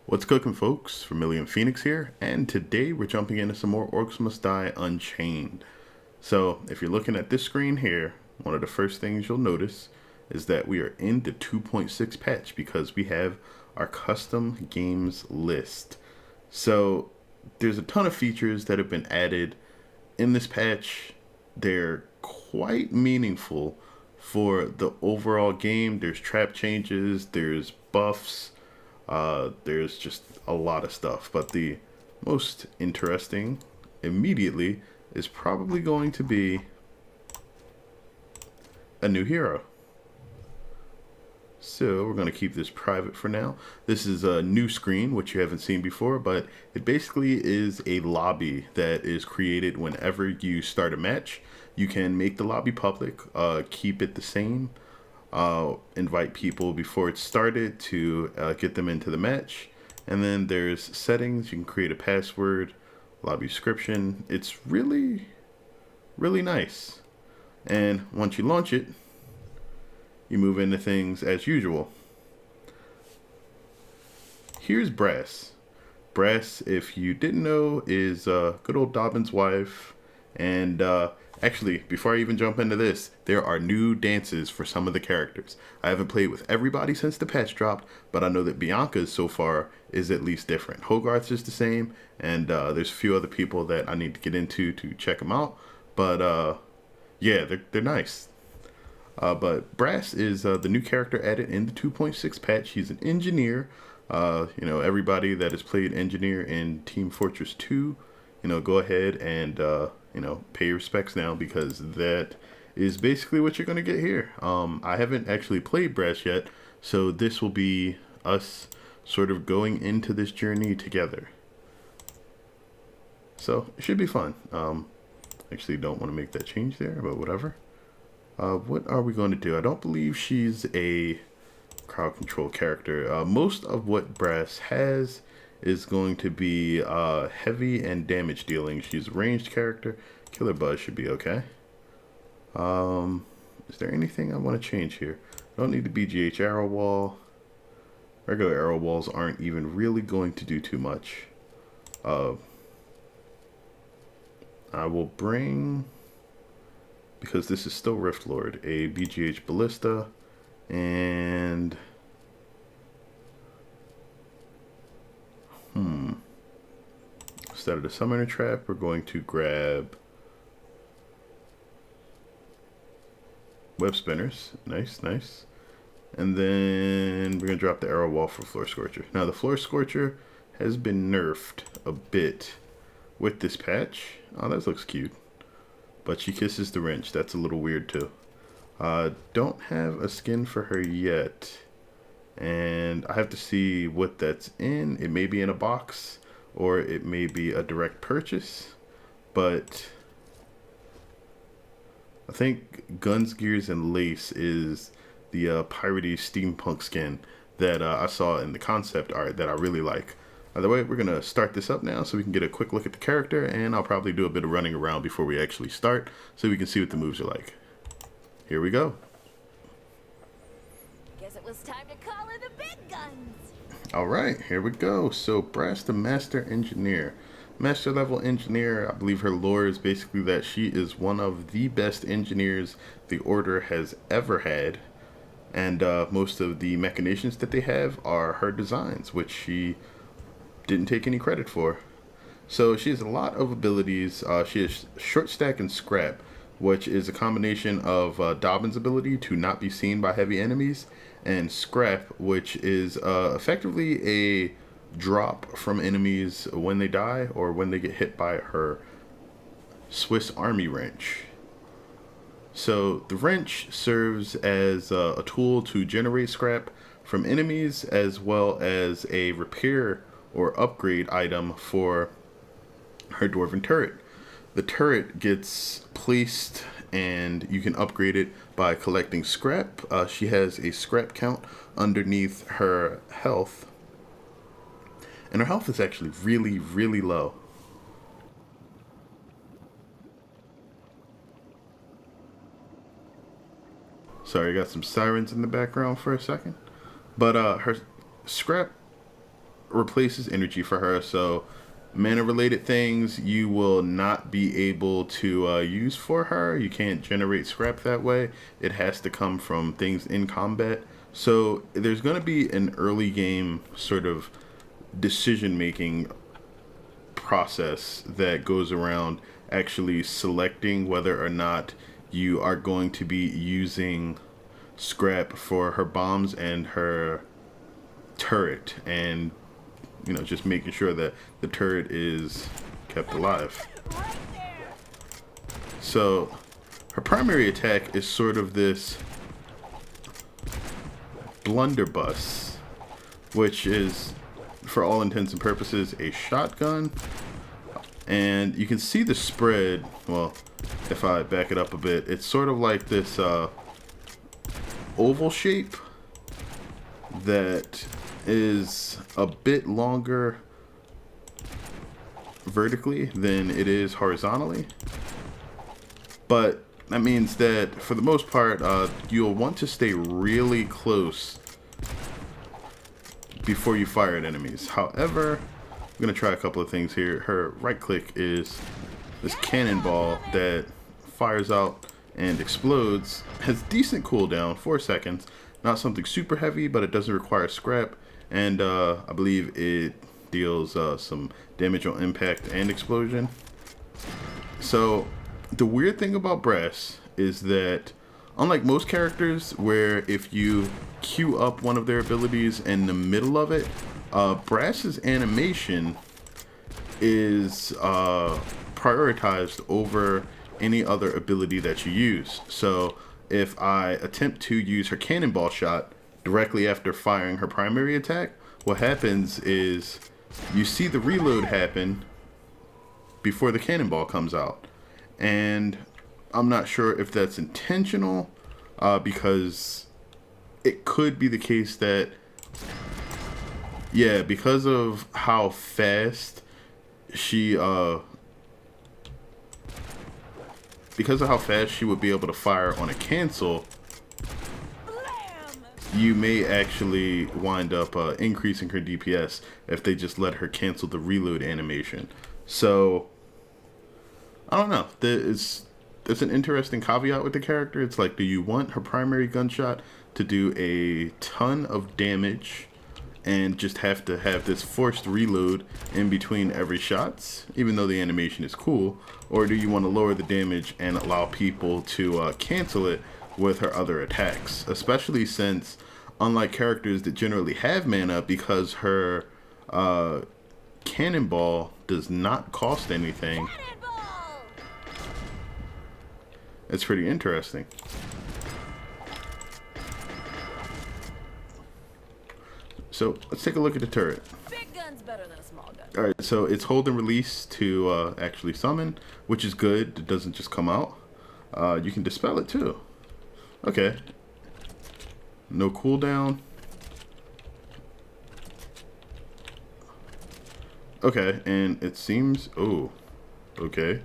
What's cooking, folks? Vermillion Phoenix here, and today we're jumping into some more Orcs Must Die Unchained. So, if you're looking at this screen here, one of the first things you'll notice is that we are in the 2.6 patch because we have our custom games list. So, there's a ton of features that have been added in this patch. They're quite meaningful for the overall game. There's trap changes, there's buffs, there's just a lot of stuff, but the most interesting immediately is probably going to be a new hero. So we're going to keep this private for now. This is a new screen, which you haven't seen before, but it basically is a lobby that is created whenever you start a match. You can make the lobby public, keep it the same, invite people before it started to get them into the match. And then there's settings. You can create a password, lobby description. It's really, really nice. And once you launch it, you move into things as usual. Here's Brass. Brass, if you didn't know, is good old Dobbin's wife. And actually, before I even jump into this, there are new dances for some of the characters. I haven't played with everybody since the patch dropped, but I know that Bianca's so far is at least different. Hogarth's is the same, and there's a few other people that I need to get into to check them out. But yeah, they're nice. But Brass is the new character added in the 2.6 patch. He's an engineer. Everybody that has played engineer in Team Fortress 2, go ahead and pay your respects now, because that is basically what you're going to get here. I haven't actually played Brass yet, so this will be us sort of going into this journey together. So it should be fun. Actually don't want to make that change there, but whatever. What are we going to do? I don't believe she's a crowd control character. Most of what Brass has is going to be heavy and damage dealing. She's a ranged character. Killer Buzz should be okay. Is there anything I want to change here? I don't need the BGH arrow wall. Regular arrow walls aren't even really going to do too much. I will bring, because this is still Rift Lord, a BGH Ballista, and instead of the Summoner Trap, we're going to grab Web Spinners. Nice, nice. And then we're going to drop the Arrow Wall for Floor Scorcher. Now, the Floor Scorcher has been nerfed a bit with this patch. Oh, that looks cute. But she kisses the wrench. That's a little weird too. Don't have a skin for her yet. And I have to see what that's in. It may be in a box, or it may be a direct purchase. But I think Guns, Gears, and Lace is the piratey steampunk skin that I saw in the concept art that I really like. Either way, we're going to start this up now so we can get a quick look at the character, and I'll probably do a bit of running around before we actually start so we can see what the moves are like. Here we go. Guess it was time to call in the big guns. Alright, here we go. So, Brass, the Master Engineer. Master level engineer, I believe her lore is basically that she is one of the best engineers the Order has ever had. And most of the machinations that they have are her designs, which she didn't take any credit for. So she has a lot of abilities. She has Short Stack and Scrap, which is a combination of Dobbin's ability to not be seen by heavy enemies, and Scrap, which is effectively a drop from enemies when they die or when they get hit by her Swiss Army wrench. So the wrench serves as a tool to generate scrap from enemies, as well as a repair or upgrade item for her Dwarven turret. The turret gets placed and you can upgrade it by collecting scrap. She has a scrap count underneath her health, and her health is actually really, really low. Sorry, I got some sirens in the background for a second. But her scrap replaces energy for her. So mana related things you will not be able to use for her. You can't generate scrap that way. It has to come from things in combat. So there's going to be an early game sort of decision making process that goes around actually selecting whether or not you are going to be using scrap for her bombs and her turret, and you know, just making sure that the turret is kept alive. Right there. So her primary attack is sort of this blunderbuss, which is, for all intents and purposes, a shotgun. And you can see the spread. Well, if I back it up a bit, it's sort of like this oval shape that is a bit longer vertically than it is horizontally. But that means that for the most part, you'll want to stay really close before you fire at enemies. However, I'm going to try a couple of things here. Her right click is this cannonball that fires out and explodes. Has decent cooldown, 4 seconds. Not something super heavy, but it doesn't require scrap. And I believe it deals some damage on impact and explosion. So the weird thing about Brass is that, unlike most characters where if you queue up one of their abilities in the middle of it, Brass's animation is prioritized over any other ability that you use. So if I attempt to use her cannonball shot directly after firing her primary attack, what happens is you see the reload happen before the cannonball comes out. And I'm not sure if that's intentional, because it could be the case that, yeah, because of how fast she would be able to fire on a cancel, you may actually wind up increasing her DPS if they just let her cancel the reload animation. So I don't know. There's an interesting caveat with the character. It's like, do you want her primary gunshot to do a ton of damage and just have to have this forced reload in between every shots, even though the animation is cool? Or do you want to lower the damage and allow people to cancel it with her other attacks? Especially since, unlike characters that generally have mana, because her cannonball does not cost anything, it's pretty interesting. So let's take a look at the turret. Big gun's better than a small gun. Alright, so it's hold and release to actually summon, which is good. It doesn't just come out. You can dispel it too. Okay. No cooldown. Okay, and it seems... Oh, okay.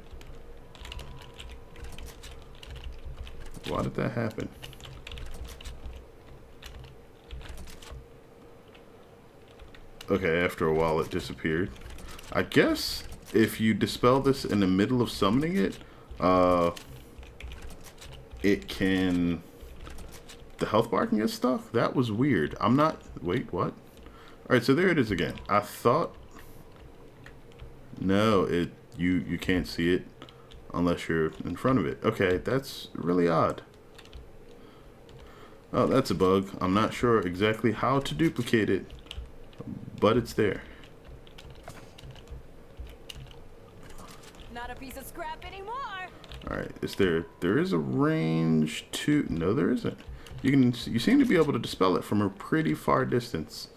Why did that happen? Okay, after a while it disappeared. I guess if you dispel this in the middle of summoning it, it can... The health bar can get stuck? That was weird. I'm not... Wait, what? Alright, so there it is again. I thought... No, you can't see it unless you're in front of it. Okay, that's really odd. Oh, that's a bug. I'm not sure exactly how to duplicate it, but it's there. Not a piece of scrap anymore. Alright, there is a range to... No, there isn't. You seem to be able to dispel it from a pretty far distance.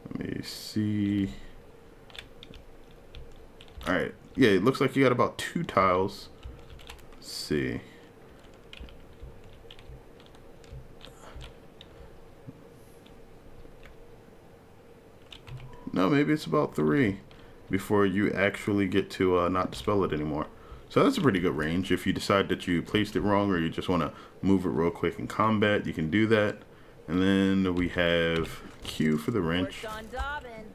Let me see. Alright, yeah, it looks like you got about 2 tiles. Let's see. No, maybe it's about 3 before you actually get to not dispel it anymore. So that's a pretty good range. If you decide that you placed it wrong or you just want to move it real quick in combat, you can do that. And then we have Q for the wrench. Worked on Dobbin.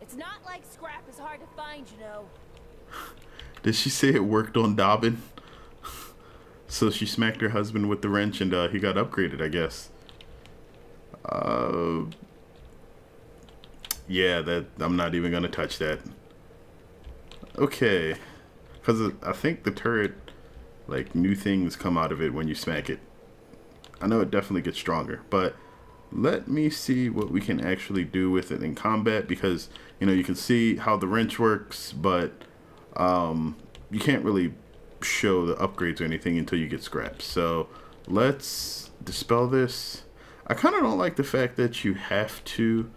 It's not like scrap is hard to find, you know. Did she say it worked on Dobbin? So she smacked her husband with the wrench and he got upgraded, I guess. Yeah, that I'm not even gonna touch that. Okay, because I think the turret, like, new things come out of it when you smack it. I know it definitely gets stronger, but let me see what we can actually do with it in combat, because, you know, you can see how the wrench works, but you can't really show the upgrades or anything until you get scraps. So let's dispel this. I kind of don't like the fact that you have to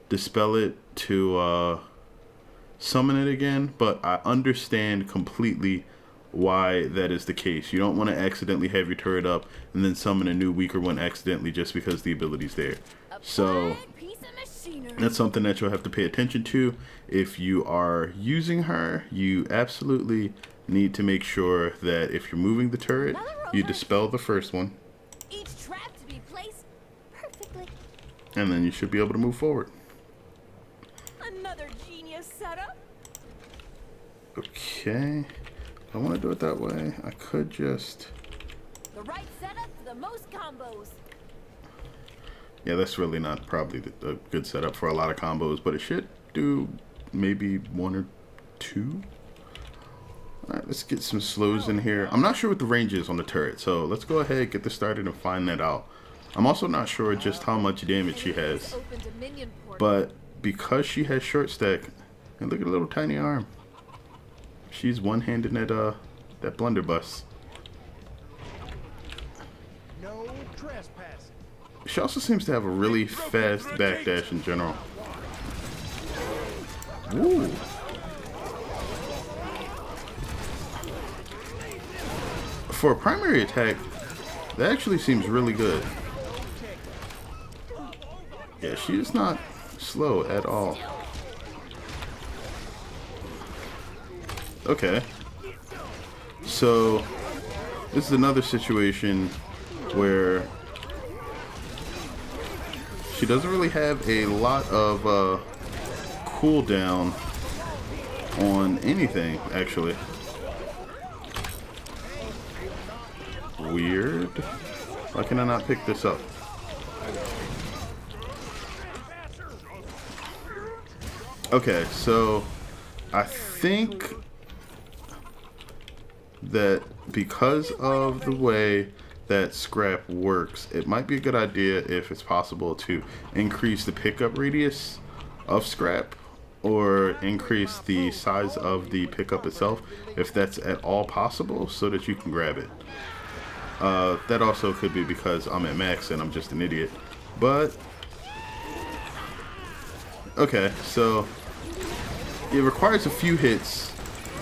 dispel it to summon it again, but I understand completely why that is the case. You don't want to accidentally have your turret up and then summon a new weaker one accidentally just because the ability's there. So that's something that you'll have to pay attention to. If you are using her, you absolutely need to make sure that if you're moving the turret, you dispel the first one. Each trap to be placed perfectly. And then you should be able to move forward. Another genius setup. Okay. I want to do it that way. I could just... The right setup for the most combos. Yeah, that's really not probably a good setup for a lot of combos, but it should do maybe one or two. Alright, let's get some slows in here. I'm not sure what the range is on the turret, so let's go ahead, get this started, and find that out. I'm also not sure just how much damage she has. But because she has short stack, and look at her little tiny arm. She's one-handed that blunderbuss. No trespassing. She also seems to have a really fast backdash in general. Ooh. For a primary attack, that actually seems really good. Yeah, she is not slow at all. Okay. So, this is another situation where she doesn't really have a lot of cooldown on anything, actually. Weird. Why can I not pick this up? Okay, so I think that because of the way that scrap works, it might be a good idea, if it's possible, to increase the pickup radius of scrap or increase the size of the pickup itself, if that's at all possible, so that you can grab it. That also could be because I'm at max and I'm just an idiot. But okay, so it requires a few hits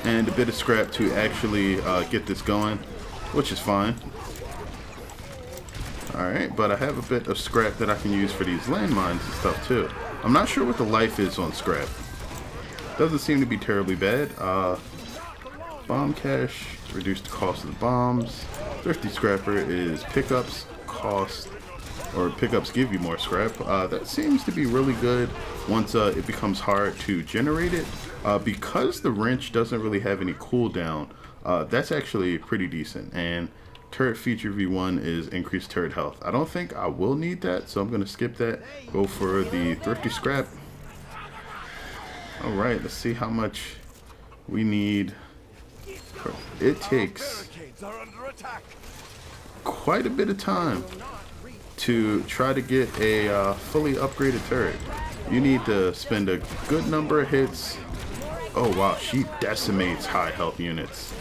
and a bit of scrap to actually get this going, which is fine. Alright, but I have a bit of scrap that I can use for these landmines and stuff too. I'm not sure what the life is on scrap. Doesn't seem to be terribly bad. Bomb cache, reduce the cost of the bombs. Thrifty scrapper is pickups cost, or pickups give you more scrap. That seems to be really good once it becomes hard to generate it. Because the wrench doesn't really have any cooldown, that's actually pretty decent. And turret feature V1 is increased turret health. I don't think I will need that, so I'm going to skip that. Go for the thrifty scrap. Alright, let's see how much we need. It takes quite a bit of time to try to get a fully upgraded turret. You need to spend a good number of hits. Oh wow, she decimates high health units.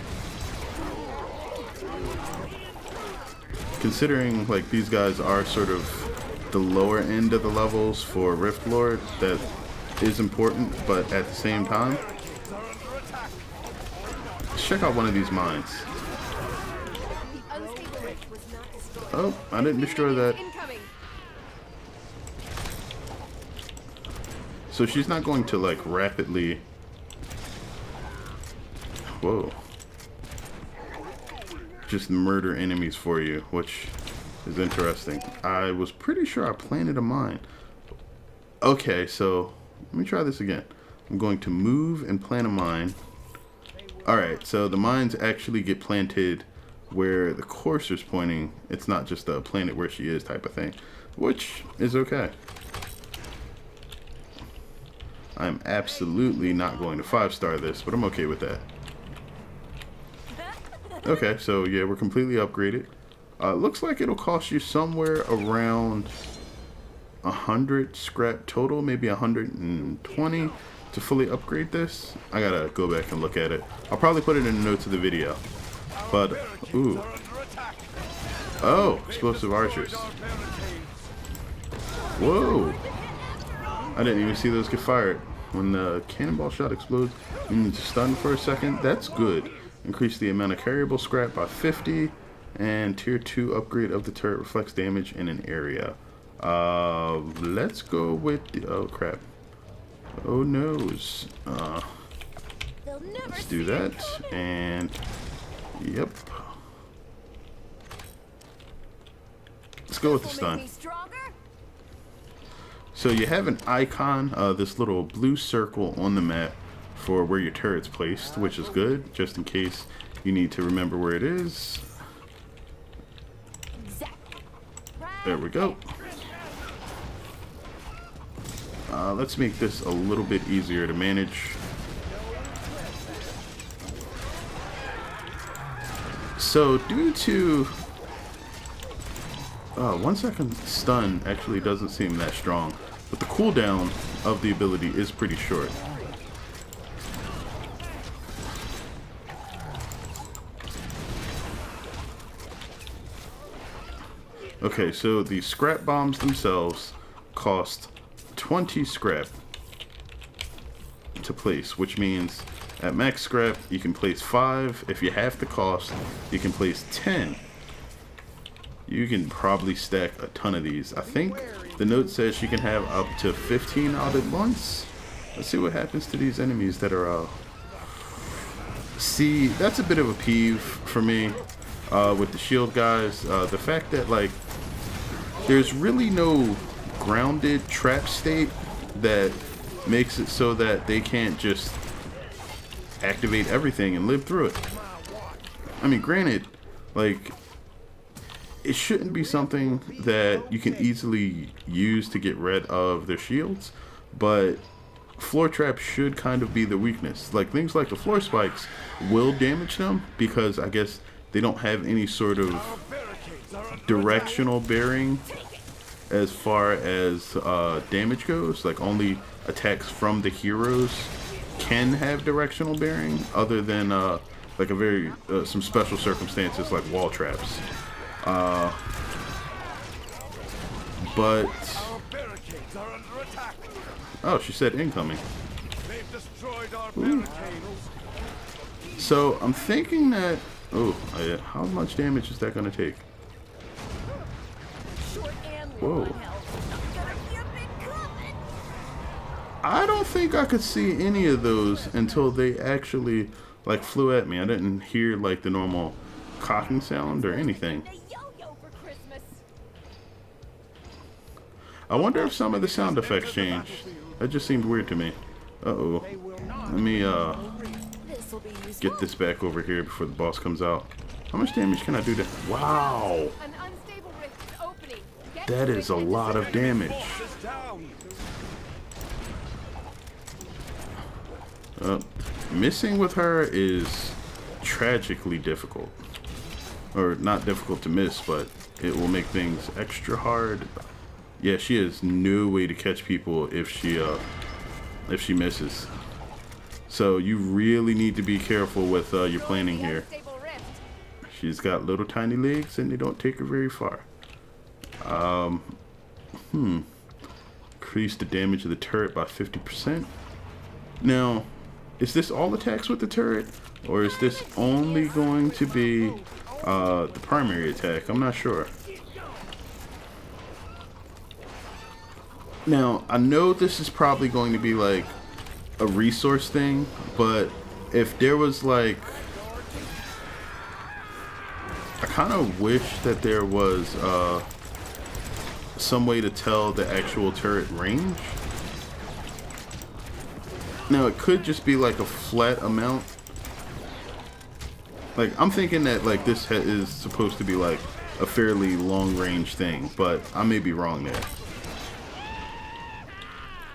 Considering like these guys are sort of the lower end of the levels for Rift Lord, that is important, but at the same time, let's check out one of these mines. Oh, I didn't destroy that. So she's not going to like rapidly... Whoa. just murder enemies for you, which is interesting. I was pretty sure I planted a mine. Okay, so let me try this again. I'm going to move and plant a mine. Alright, so the mines actually get planted where the cursor's pointing. It's not just a planet where she is type of thing, which is okay. I'm absolutely not going to 5-star this, but I'm okay with that. Okay, so yeah, we're completely upgraded. Looks like it'll cost you somewhere around 100 scrap total, maybe 120 to fully upgrade this. I gotta go back and look at it. I'll probably put it in the notes of the video. But, ooh. Oh, explosive archers. Whoa. I didn't even see those get fired. When the cannonball shot explodes, you need to stun for a second. That's good. Increase the amount of carryable scrap by 50. And tier 2 upgrade of the turret reflects damage in an area. Let's go with the, oh crap. Oh noes. Let's do that. And yep. Let's go with the stun. So you have an icon, this little blue circle on the map for where your turret's placed, which is good, just in case you need to remember where it is. There we go. Let's make this a little bit easier to manage. So due to 1 second stun actually doesn't seem that strong, but the cooldown of the ability is pretty short. Okay, so the scrap bombs themselves cost 20 scrap to place, which means at max scrap you can place 5. If you have the cost, you can place 10. You can probably stack a ton of these. I think the note says you can have up to 15 out at once. Let's see what happens to these enemies that are see, that's a bit of a peeve for me with the shield guys. The fact that like there's really no grounded trap state that makes it so that they can't just activate everything and live through it. I mean, granted, like, it shouldn't be something that you can easily use to get rid of their shields, but floor traps should kind of be the weakness. Like, things like the floor spikes will damage them because I guess they don't have any sort of directional bearing as far as damage goes. Like, only attacks from the heroes can have directional bearing, other than like a very some special circumstances like wall traps. But oh, she said incoming. Ooh. So I'm thinking that yeah, how much damage is that gonna take? Whoa. I don't think I could see any of those until they actually like flew at me. I didn't hear like the normal cocking sound or anything. I wonder if some of the sound effects changed. That just seemed weird to me. Uh-oh. Let me get this back over here before the boss comes out. How much damage can I do to... Wow! That is a lot of damage. Missing with her is tragically difficult. Or not difficult to miss, but it will make things extra hard. Yeah, she has no way to catch people if she misses. So you really need to be careful with your planning here. She's got little tiny legs and they don't take her very far. Increase the damage of the turret by 50%. Now, is this all attacks with the turret, or is this only going to be the primary attack? I'm not sure. Now, I know this is probably going to be like a resource thing, but if there was like kind of wish that there was some way to tell the actual turret range. Now, it could just be like a flat amount. Like, I'm thinking that like this is supposed to be like a fairly long range thing, but I may be wrong there.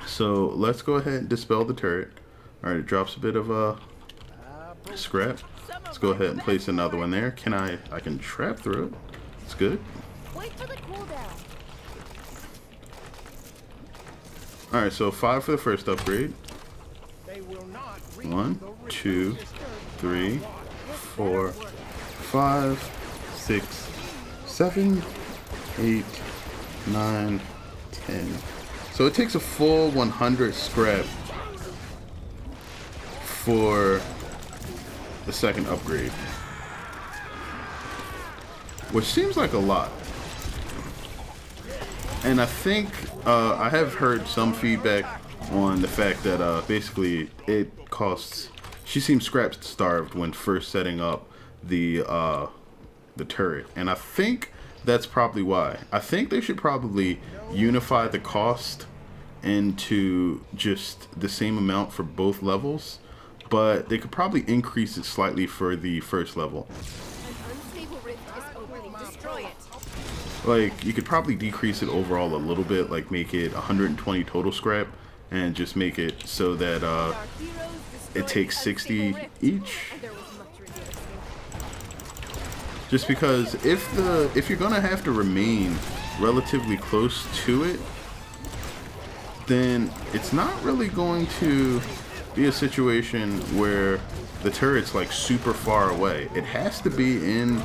So let's go ahead and dispel the turret. All right, it drops a bit of scrap. Let's go ahead and place another one there. I can trap through it. It's good. Wait for the cooldown. All right, so 5 for the first upgrade. They will not reach 1, the 2, 3, 4, 5, 6, 7, 8, 9, 10. So it takes a full 100 scrap for the second upgrade, which seems like a lot. And I think I have heard some feedback on the fact that basically it costs. She seems scrap starved when first setting up the turret, and I think that's probably why. I think they should probably unify the cost into just the same amount for both levels, but they could probably increase it slightly for the first level. An unstable rift is opening. Destroy it. Like, you could probably decrease it overall a little bit, like make it 120 total scrap, and just make it so that Our heroes it destroyed takes the 60 unstable rift, each. and there was much rejoicing. Just because if you're gonna have to remain relatively close to it, then it's not really going to be a situation where the turret's like super far away. It has to be in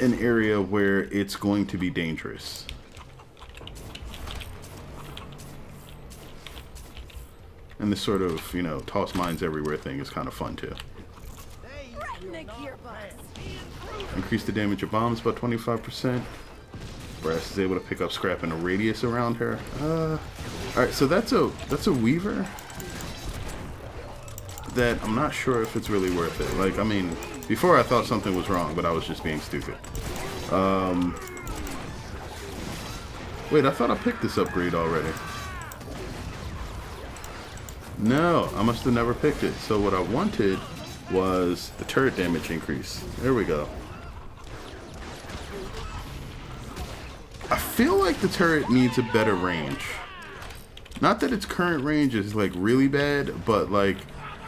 an area where it's going to be dangerous. And this sort of, you know, toss mines everywhere thing is kind of fun too. Threaten the gearbox. Increase the damage of bombs by 25%. Brass is able to pick up scrap in a radius around her. Alright, so that's a weaver that I'm not sure if it's really worth it. Like, I mean, before I thought something was wrong, but I was just being stupid. Wait, I thought I picked this upgrade already. No, I must have never picked it. So what I wanted was the turret damage increase. There we go. I feel like the turret needs a better range. Not that its current range is like really bad, but like,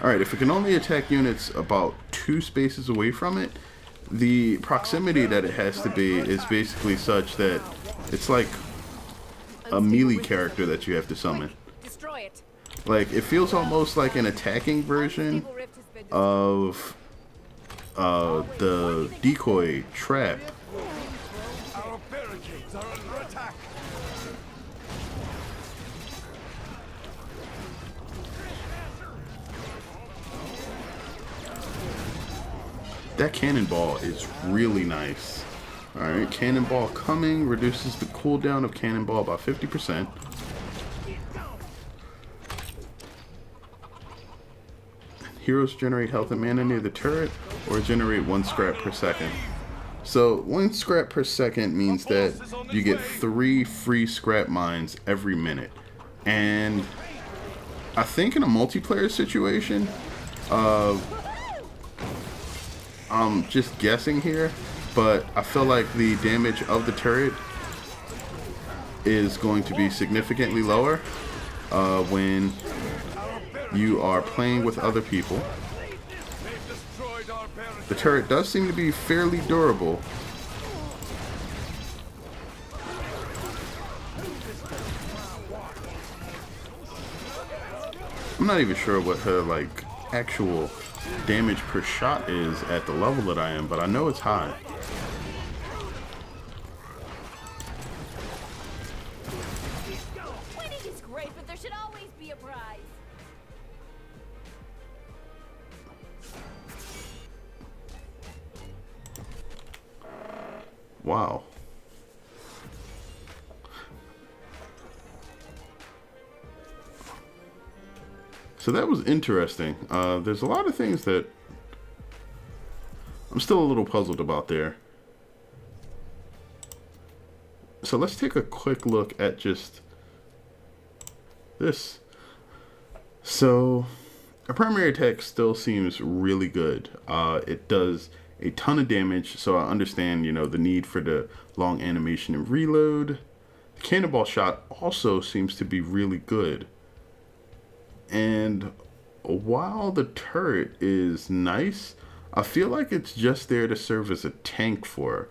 alright, if it can only attack units about 2 spaces away from it, the proximity that it has to be is basically such that it's like a melee character that you have to summon. Destroy it. Like, it feels almost like an attacking version Unstable rift has been destroyed. of the decoy trap. Our barricades are under attack. That cannonball is really nice. Alright, cannonball coming, reduces the cooldown of cannonball by 50%. Heroes generate health and mana near the turret, or generate 1 scrap per second. So 1 scrap per second means that you get 3 free scrap mines every minute. And I think in a multiplayer situation, I'm just guessing here, but I feel like the damage of the turret is going to be significantly lower when you are playing with other people. The turret does seem to be fairly durable. I'm not even sure what her like actual damage per shot is at the level that I am, but I know it's high. Winning is great, but there should always be a prize. Wow. So that was interesting. There's a lot of things that I'm still a little puzzled about there. So let's take a quick look at just this. So a primary attack still seems really good. It does a ton of damage, so I understand, the need for the long animation and reload. The cannonball shot also seems to be really good. And while the turret is nice, I feel like it's just there to serve as a tank for her.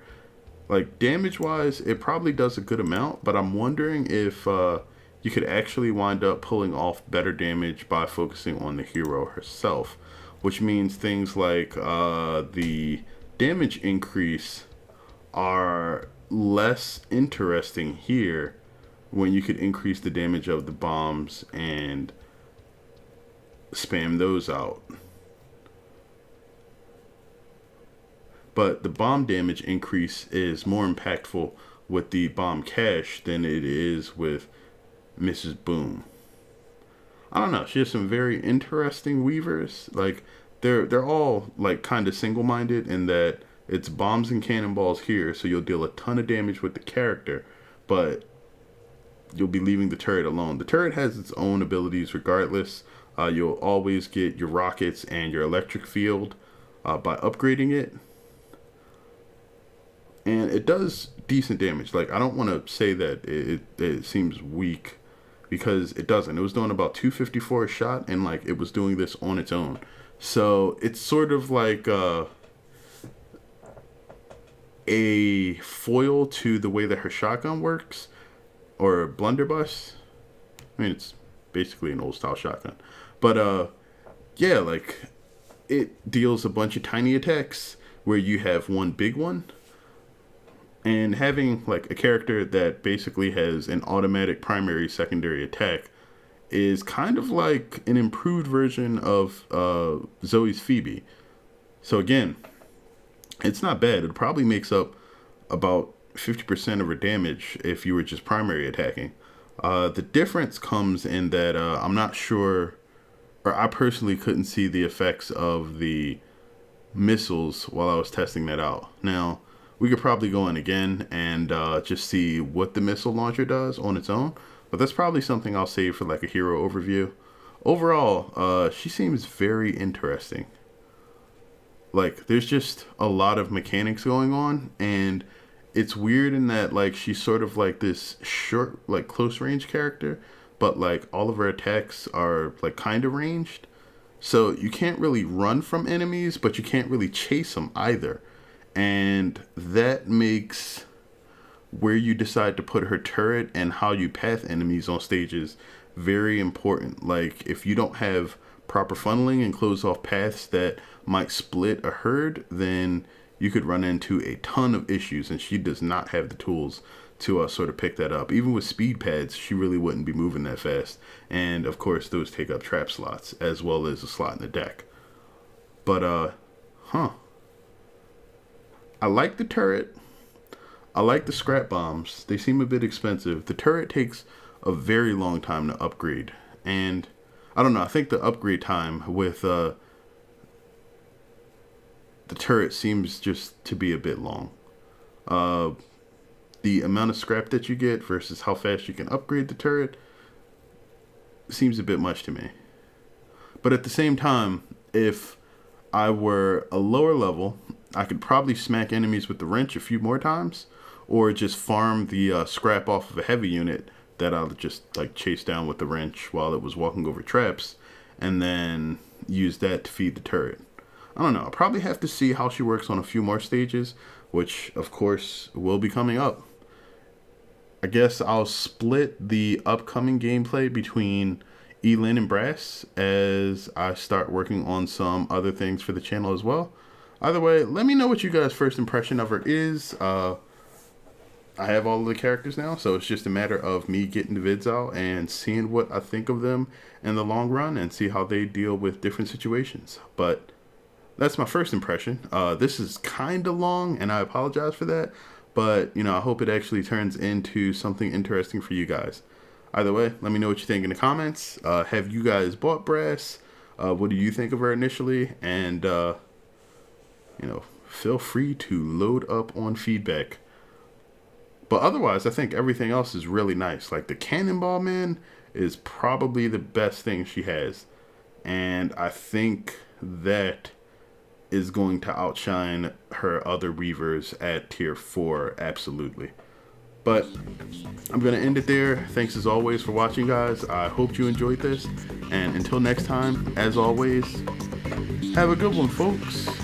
Like, damage-wise, it probably does a good amount, but I'm wondering if you could actually wind up pulling off better damage by focusing on the hero herself, which means things like the damage increase are less interesting here when you could increase the damage of the bombs and spam those out. But the bomb damage increase is more impactful with the bomb cache than it is with Mrs. Boom. I don't know. She has some very interesting weavers. Like, they're all like kind of single-minded in that it's bombs and cannonballs here, so you'll deal a ton of damage with the character, but you'll be leaving the turret alone. The turret has its own abilities regardless. You'll always get your rockets and your electric field by upgrading it. And it does decent damage. Like, I don't want to say that it seems weak, because it doesn't. It was doing about 254 a shot, and like it was doing this on its own. So it's sort of like a foil to the way that her shotgun works, or a blunderbuss. I mean, it's basically an old style shotgun, but yeah, like it deals a bunch of tiny attacks where you have one big one. And having like a character that basically has an automatic primary secondary attack is kind of like an improved version of Zoe's Phoebe. So again, it's not bad. It probably makes up about 50% of her damage if you were just primary attacking. The difference comes in that I'm not sure, or I personally couldn't see the effects of the missiles while I was testing that out. Now, we could probably go in again and just see what the missile launcher does on its own, but that's probably something I'll save for like a hero overview. Overall, she seems very interesting. Like, there's just a lot of mechanics going on, and it's weird in that like she's sort of like this short, like close range character, but like all of her attacks are like kind of ranged. So you can't really run from enemies, but you can't really chase them either. And that makes where you decide to put her turret and how you path enemies on stages very important. Like, if you don't have proper funneling and close off paths that might split a herd, then you could run into a ton of issues, and she does not have the tools to sort of pick that up. Even with speed pads, she really wouldn't be moving that fast. And of course, those take up trap slots as well as a slot in the deck. But, I like the turret. I like the scrap bombs. They seem a bit expensive. The turret takes a very long time to upgrade. And I don't know, I think the upgrade time with the turret seems just to be a bit long. The amount of scrap that you get versus how fast you can upgrade the turret seems a bit much to me. But at the same time, if I were a lower level, I could probably smack enemies with the wrench a few more times, or just farm the scrap off of a heavy unit that I'll just like chase down with the wrench while it was walking over traps, and then use that to feed the turret. I don't know. I'll probably have to see how she works on a few more stages, which of course will be coming up. I guess I'll split the upcoming gameplay between Elin and Brass as I start working on some other things for the channel as well. Either way, let me know what you guys' first impression of her is. I have all of the characters now, so it's just a matter of me getting the vids out and seeing what I think of them in the long run and see how they deal with different situations. But that's my first impression. This is kind of long, and I apologize for that. But, I hope it actually turns into something interesting for you guys. Either way, let me know what you think in the comments. Have you guys bought Brass? What do you think of her initially? And, feel free to load up on feedback. But otherwise, I think everything else is really nice. Like the Cannonball Man is probably the best thing she has. And I think that is going to outshine her other Weavers at tier 4, absolutely. But I'm going to end it there. Thanks as always for watching, guys. I hope you enjoyed this. And until next time, as always, have a good one, folks.